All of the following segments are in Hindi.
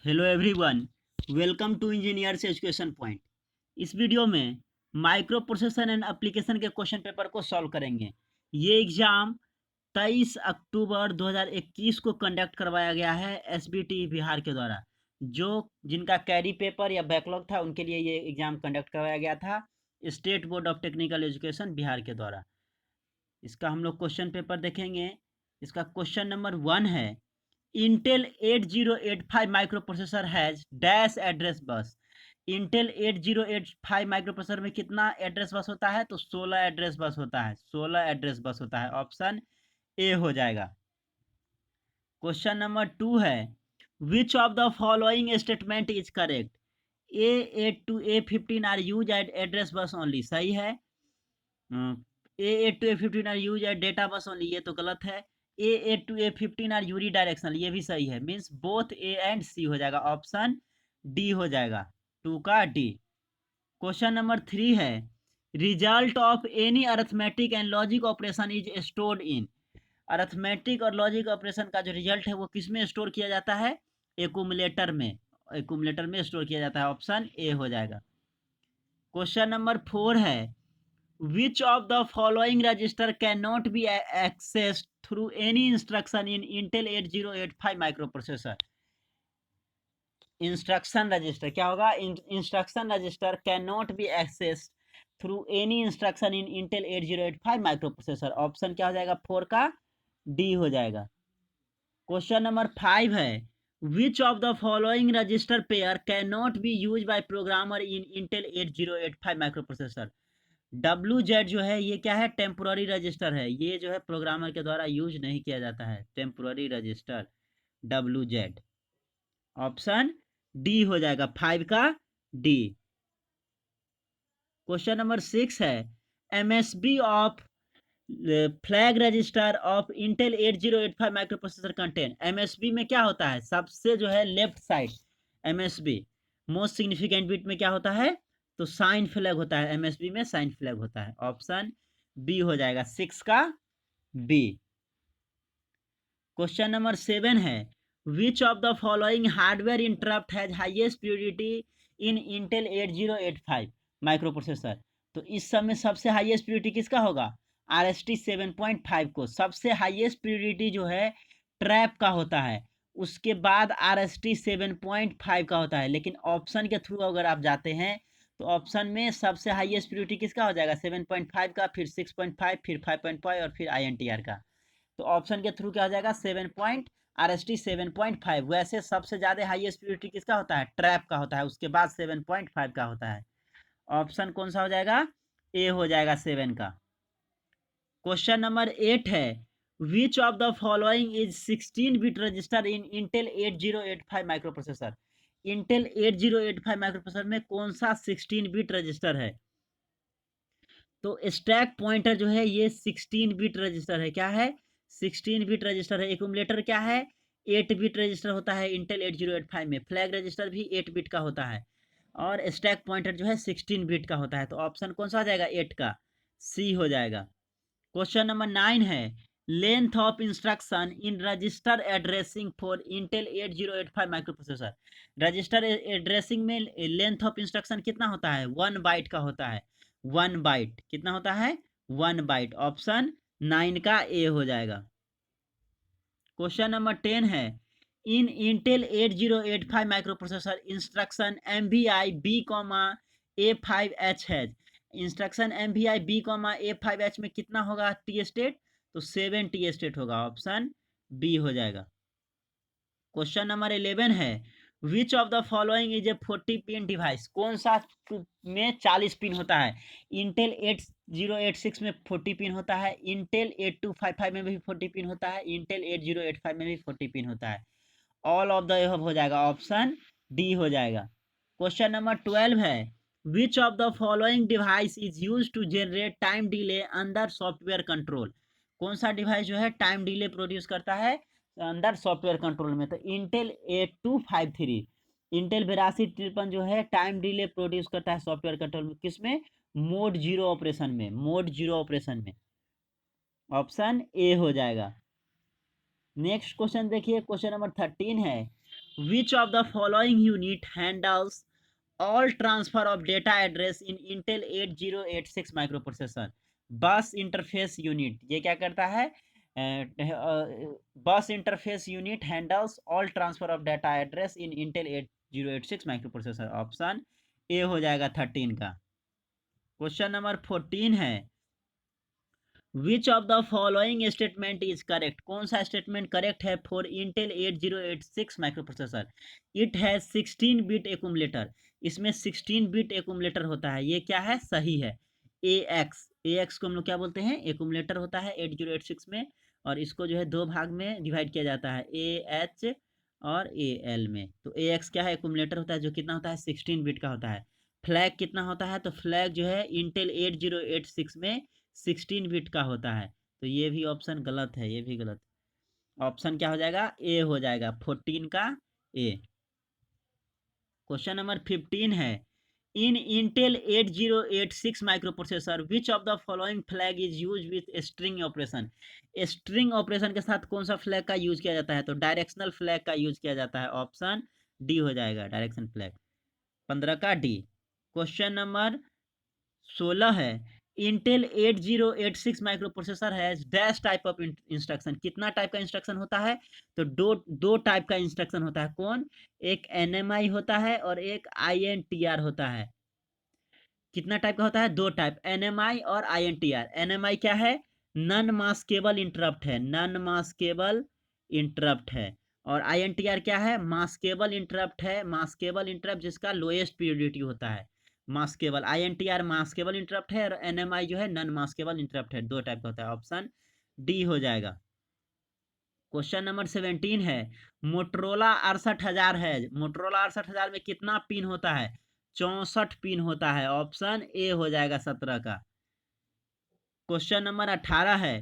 Hello everyone, welcome to Engineers Education Point. इस वीडियो में माइक्रो प्रोसेसर एंड एप्लीकेशन के क्वेश्चन पेपर को सॉल्व करेंगे। ये एग्ज़ाम 23 अक्टूबर 2021 को कंडक्ट करवाया गया है एसबीटी बिहार के द्वारा। जो जिनका कैरी पेपर या बैकलॉग था उनके लिए ये एग्ज़ाम कंडक्ट करवाया गया था state board of technical education Bihar के द्वारा। इसका हम लोग क्वेश्चन पेपर देखेंगे। इसका क्वेश्चन नंबर 1 है, Intel 8085 microprocessor has dash address bus. Intel 8085 microprocessor में कितना एड्रेस बस होता है? तो 16 एड्रेस बस होता है। 16 एड्रेस बस होता है। ऑप्शन ए हो जाएगा। क्वेश्चन नंबर 2 है, which of the following statement is correct? A8 to A15 are use at address bus only, सही है। A8 to A15 are use at data bus only, ये तो गलत है। A8 to A15 are uni directional, ये भी सही है। मीन्स बोथ ए एंड सी हो जाएगा। ऑप्शन डी हो जाएगा, 2 का डी। क्वेश्चन नंबर 3 है, result of any arithmetic and logic operation is stored in. Arithmetic और लॉजिक ऑपरेशन का जो रिजल्ट है वो किस में स्टोर किया जाता है? एक्यूमुलेटर में। एक्यूमुलेटर में स्टोर किया जाता है। ऑप्शन ए हो जाएगा। क्वेश्चन नंबर 4 है, which of the following register cannot be accessed through any instruction in Intel 8085 microprocessor? Instruction register क्या होगा? Instruction register can not be access through any instruction in Intel 8085 microprocessor. Option क्या हो जाएगा? 4 का डी हो जाएगा। क्वेश्चन नंबर 5 है, which of the following register pair can not B use by programmer in Intel 8085 microprocessor? WZ जो है ये क्या है? टेम्पोररी रजिस्टर है। ये जो है प्रोग्रामर के द्वारा यूज नहीं किया जाता है। Temporary register WZ। Option D हो जाएगा, 5 का डी। क्वेश्चन नंबर 6 है, MSB of flag register of Intel 8085 microprocessor contain. MSB में क्या होता है? सबसे जो है left side MSB most significant bit में क्या होता है? तो साइन फ्लैग होता है। MSB में साइन फ्लैग होता है। ऑप्शन बी हो जाएगा, 6 का बी। क्वेश्चन नंबर 7 है, which of the following hardware interrupt has highest priority in Intel 8085 microprocessor? तो इस सब में सबसे हाईएस्ट प्रियोरिटी किसका होगा? RST 7.5 को सबसे हाईएस्ट प्रियोरिटी जो है ट्रैप का होता है। उसके बाद RST 7.5 का होता है। लेकिन ऑप्शन के थ्रू अगर आप जाते हैं तो ऑप्शन में सबसे हाईएस्ट प्रियोरिटी किसका हो जाएगा? 7.5 का, फिर 6.5, फिर 5.5 और फिर INTR का। तो ऑप्शन के थ्रू क्या हो जाएगा? 7 7.5। वैसे सबसे ज्यादा हाईएस्ट प्रियोरिटी किसका होता है? ट्रैप का होता है। उसके बाद 7.5 का होता है। ऑप्शन कौन सा हो जाएगा? ए हो जाएगा, 7 का। क्वेश्चन नंबर 8 है, which of the following is 16 bit register in Intel 8085 microprocessor? Intel 8085 microprocessor में कौन सा 16 बिट रजिस्टर है? तो स्टैक पॉइंटर जो है ये 16 बिट रजिस्टर है। क्या है? 16 बिट रजिस्टर है। एक्यूमुलेटर क्या है? 8 बिट रजिस्टर होता है इंटेल 8085 में। फ्लैग रजिस्टर भी 8 बिट का होता है और स्टैक पॉइंटर जो है 16 बिट का होता है। तो ऑप्शन कौन सा हो जाएगा? 8 का सी हो जाएगा। क्वेश्चन नंबर 9 है, length of instruction in register addressing for Intel 8085 microprocessor. Register addressing में लेंथ ऑफ इंस्ट्रक्शन कितना होता है? 1 बाइट का होता है। 1 बाइट कितना होता है? 1 बाइट। ऑप्शन 9 का ए हो जाएगा। क्वेश्चन नंबर 10 है, in Intel 8085 microprocessor instruction MVI B, A5H है। इंस्ट्रक्शन MVI B, A5H में कितना होगा टी स्टेट? तो 7 टी स्टेट होगा। ऑप्शन बी हो जाएगा। क्वेश्चन नंबर 11 है, which of the following is a 40 pin device? कौन सा में 40 पिन होता है? इंटेल 8086 में 40 पिन होता है। इंटेल 8255 में भी 40 पिन होता है। इंटेल 8085 में भी 40 पिन होता है। ऑल ऑफ द एबव हो जाएगा। ऑप्शन डी हो जाएगा। क्वेश्चन नंबर 12 है, which of the following device is use to generate time delay under software control? कौन सा डिवाइस जो है टाइम डिले प्रोड्यूस करता है अंदर सॉफ्टवेयर कंट्रोल में? तो इंटेल 8253, इंटेल 8253 जो है टाइम डिले प्रोड्यूस करता है सॉफ्टवेयर कंट्रोल में। किसमें? मोड जीरो ऑपरेशन में। मोड जीरो ऑपरेशन में। ऑप्शन ए हो जाएगा। नेक्स्ट क्वेश्चन देखिए, क्वेश्चन नंबर 13 है, which of the following unit handles all transfer of data address in Intel 8086 micro processor? बस इंटरफेस यूनिट ये क्या करता है? बस interface unit handles all transfer of data address in Intel 8086 micro processor. Option A हो जाएगा 13 का। क्वेश्चन नंबर 14 है, which of the following statement is correct? कौन सा स्टेटमेंट करेक्ट है for Intel 8086 micro processor? It has 16 bit accumulator. इसमें 16 बिट एक्यूमुलेटर होता है, ये क्या है? सही है। ए एक्स को हम लोग क्या बोलते हैं? एक्यूमुलेटर होता है 8086 में, और इसको जो है दो भाग में डिवाइड किया जाता है, ए एच और ए एल में। तो ए एक्स क्या है? एक्यूमुलेटर होता है, जो कितना होता है? 16 बिट का होता है। फ्लैग कितना होता है? तो फ्लैग जो है इंटेल 8086 में 16 बिट का होता है। तो ये भी ऑप्शन गलत है, ये भी गलत। ऑप्शन क्या हो जाएगा? ए हो जाएगा 14 का ए। क्वेश्चन नंबर 15 है, in Intel 8086 micro processor which of the following flag is use with string operation? String operation के साथ कौन सा फ्लैग का यूज किया जाता है? तो डायरेक्शनल फ्लैग का यूज किया जाता है। ऑप्शन डी हो जाएगा, डायरेक्शन फ्लैग। 15 का डी। क्वेश्चन नंबर 16 है, इंटेल 8086 माइक्रो प्रोसेसर है डैश टाइप ऑफ इंस्ट्रक्शन। कितना टाइप का इंस्ट्रक्शन होता है? तो दो टाइप का इंस्ट्रक्शन होता है। कौन? एक एनएमआई होता है और एक आईएनटीआर होता है। कितना टाइप का होता है? दो टाइप, एनएमआई और आईएनटीआर। एनएमआई क्या है? नन मास्केबल इंटरप्ट है, नन मास्केबल इंटरप्ट है। और आईएनटीआर क्या है? मास्केबल इंटरप्ट है, मास्केबल इंटरप्ट जिसका लोएस्ट पीरियोडिटी होता है। मास्केबल, आईएनटीआर मास्केबल इंटरप्ट है, और एनएमआई जो है नन मास्केबल इंटरप्ट है। दो टाइप का होता है। ऑप्शन डी हो जाएगा। क्वेश्चन नंबर 17 है, मोटरोला 68,000 है। मोटरोला 68,000 में कितना पिन होता है? 64 पिन होता है। ऑप्शन ए हो जाएगा 17 का। क्वेश्चन नंबर 18 है,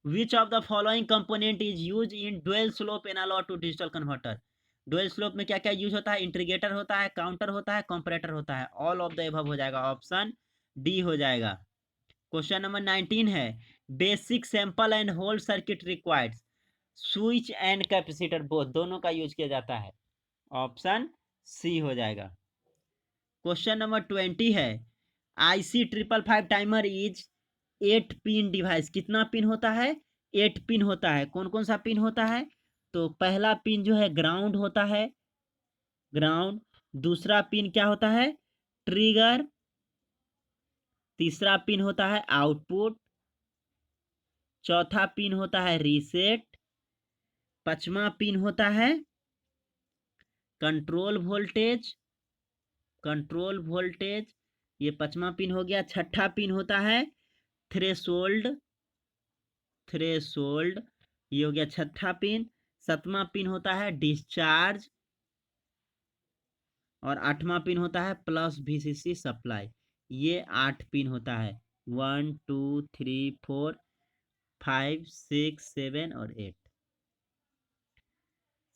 which of the following component is use in dual slope analogue to digital converter? Dual slope में क्या क्या यूज होता है? इंटीग्रेटर होता है, काउंटर होता है, कंपैरेटर होता है। ऑल ऑफ द एबव हो जाएगा। ऑप्शन डी हो जाएगा। क्वेश्चन नंबर 19 है, basic sample and hold circuit required switch and capacitor both, दोनों का यूज किया जाता है। ऑप्शन सी हो जाएगा। क्वेश्चन नंबर 20 है, IC 555 timer is 8 pin device. कितना पिन होता है? 8 पिन होता है। कौन कौन सा पिन होता है? तो पहला पिन जो है ग्राउंड होता है, ग्राउंड। दूसरा पिन क्या होता है? ट्रिगर। तीसरा पिन होता है आउटपुट। चौथा पिन होता है रीसेट। पांचवा पिन होता है कंट्रोल वोल्टेज, कंट्रोल वोल्टेज, ये पांचवा पिन हो गया। छठा पिन होता है थ्रेशोल्ड, थ्रेशोल्ड, ये हो गया छठा पिन। सातवां पिन होता है डिस्चार्ज, और आठवां पिन होता है प्लस VCC सप्लाई। ये 8 पिन होता है, 1 2 3 4 5 6 7 और 8।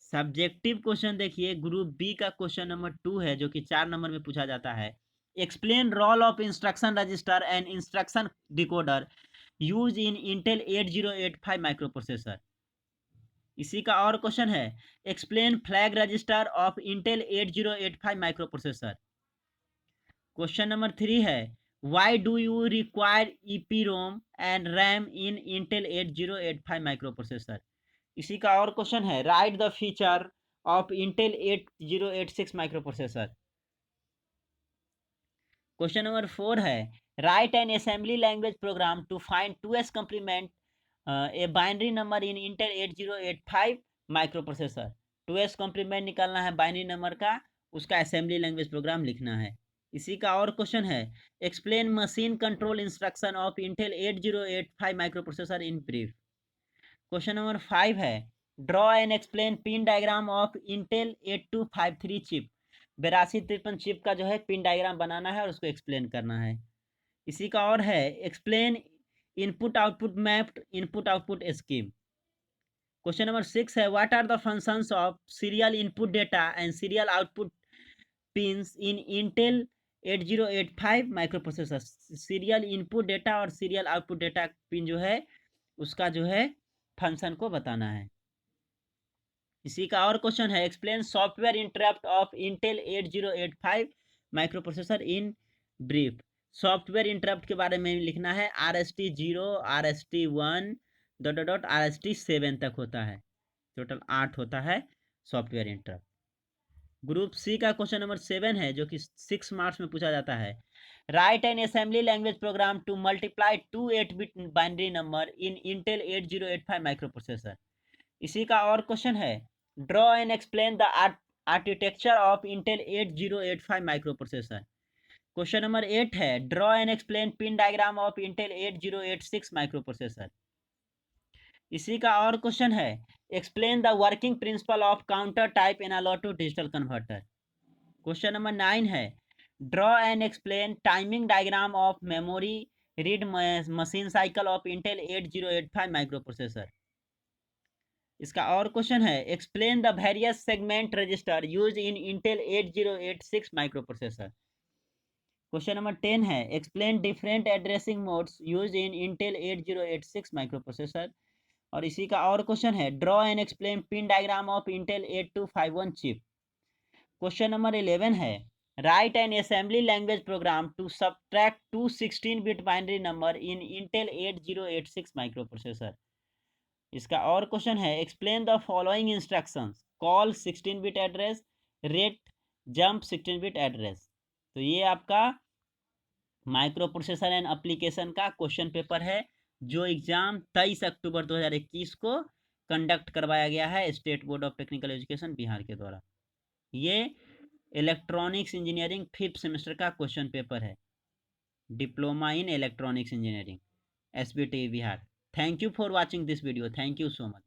सब्जेक्टिव क्वेश्चन देखिए, ग्रुप बी का क्वेश्चन नंबर 2 है, जो कि 4 नंबर में पूछा जाता है। Explain role of instruction register and instruction decoder use in Intel 8085 micro processor. इसी का और क्वेश्चन है, explain flag register of Intel 8085 micro processor. Question number 3 है, why do you require EPROM and RAM in Intel 8085 micro processor. इसी का और क्वेश्चन है, write the feature of Intel 8086 micro processor. Question number 4 है, write an assembly language program to find 2s complement a binary number in Intel 8085 micro processor. 2s complement निकालना है बाइनरी नंबर का, उसका असेंबली लैंग्वेज प्रोग्राम लिखना है। इसी का और क्वेश्चन है, explain machine control instruction of Intel 8085 micro processor in brief. Question number 5 है, draw and explain pin diagram of Intel 8253 chip. 8253 chip का जो है पिन डायग्राम बनाना है और उसको एक्सप्लेन करना है। इसी का और है, explain input output mapped input output scheme. Question number 6 है, what are the functions of serial input data and serial output pins in Intel 8085 micro processor. Serial input data और सीरियल आउटपुट डेटा पिन जो है, उसका जो है फंक्शन को बताना है। इसी का और क्वेश्चन है, explain software interrupt of Intel 8085 micro processor in brief. Software interrupt के बारे में लिखना है। RST 0, RST 1 डॉट RST 7 तक होता है, टोटल 8 होता है सॉफ्टवेयर इंटरप्ट। ग्रुप सी का क्वेश्चन नंबर 7 है, जो कि 6 मार्क्स में पूछा जाता है। Write an assembly language program to multiply 2 8-बिट binary number in Intel 8085 micro processor. इसी का और क्वेश्चन है, draw and explain the architecture of Intel 8085 micro processor. Question number 8 है, draw and explain pin diagram of Intel 8086 micro processor. इसी का और क्वेश्चन है, explain the working principle of counter type analog to digital converter. Question number 9 है, draw and explain timing diagram of memory read machine cycle of Intel 8085 micro processor. इसका और क्वेश्चन है, explain the various segment register use in Intel 8086 micro processor. Question number 10 है, explain different addressing modes use in Intel 8086 micro processor. और इसी का और क्वेश्चन है, draw and explain pin diagram of Intel 8251 chip. Question number 11 है, write an assembly language program to subtract 2 16-बिट binary number in Intel 8086 micro processor. इसका और क्वेश्चन है, explain the following instructions, call 16-बिट एड्रेस, रेट, जंप 16-बिट एड्रेस। तो ये आपका माइक्रो प्रोसेसर एंड एप्लीकेशन का क्वेश्चन पेपर है, जो एग्जाम 23 अक्टूबर 2021 को कंडक्ट करवाया गया है state board of technical education Bihar के द्वारा। ये इलेक्ट्रॉनिक्स इंजीनियरिंग 5th सेमेस्टर का क्वेश्चन पेपर है, diploma in electronics engineering, SBT Bihar. Thank you for watching this video, thank you so much.